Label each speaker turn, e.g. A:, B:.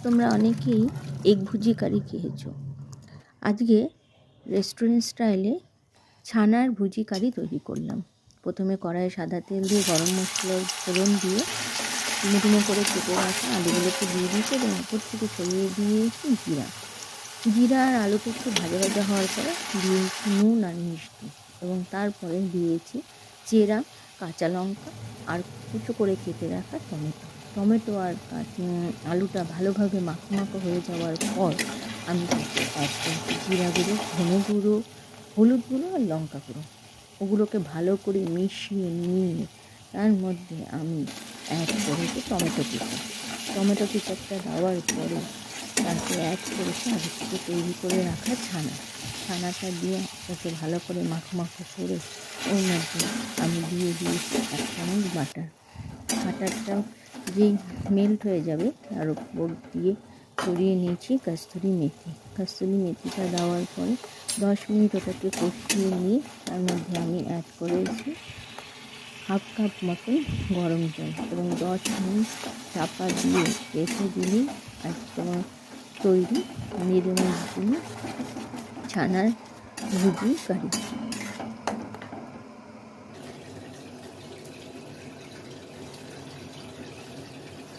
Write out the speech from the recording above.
A: তোমরা অনেকেই এগ ভুজি কারি খেয়েছো। আজকে রেস্টুরেন্ট স্টাইলে ছানার ভুজি কারি তৈরি করলাম। প্রথমে কড়াইয়ে সাদা তেল দিয়ে গরম মশলার ফোড়ন দিয়ে ডুমো করে কেটে রাখা আলুগুলোকে দিয়ে দিয়েছি এবং উপর থেকে ছড়িয়ে দিয়েছি জিরা আর আলুটা একটু ভাজা ভাজা হওয়ার পরে দিয়েছি নুন আর মিষ্টি এবং তারপরে দিয়েছি চেরা কাঁচা লঙ্কা আর কুচো করে কেটে রাখা টমেটো আর আলুটা ভালোভাবে মাখো মাখো হয়ে যাওয়ার পর আমি তাতে অ্যাড করছি জিরা গুঁড়ো, ধনে গুঁড়ো, হলুদ গুঁড়ো আর লঙ্কা গুঁড়ো। ওগুলোকে ভালো করে মিশিয়ে নিয়ে তার মধ্যে আমি অ্যাড করেছি টমেটো কেচাপটা দেওয়ার পরে তাতে অ্যাড করেছি আগে থেকে তৈরি করে রাখা ছানাটা দিয়ে ওকে ভালো করে মাখো মাখো করে ওর মধ্যে আমি দিয়ে দিয়েছি 1 চামচ বাটারটা যেই মেল্ট হয়ে যাবে তার উপর দিয়ে ছড়িয়ে নিয়েছি কস্তুরি মেথিটা দেওয়ার পরে 10 মিনিট ওটাকে কষিয়ে নিয়ে তার মধ্যে আমি অ্যাড করেছি হাফ কাপ মতন গরম জল এবং 10 মিনিট চাপা দিয়ে রেখে দিলেই একদম তৈরি নিরামিষ ছানার ভুজি কারি।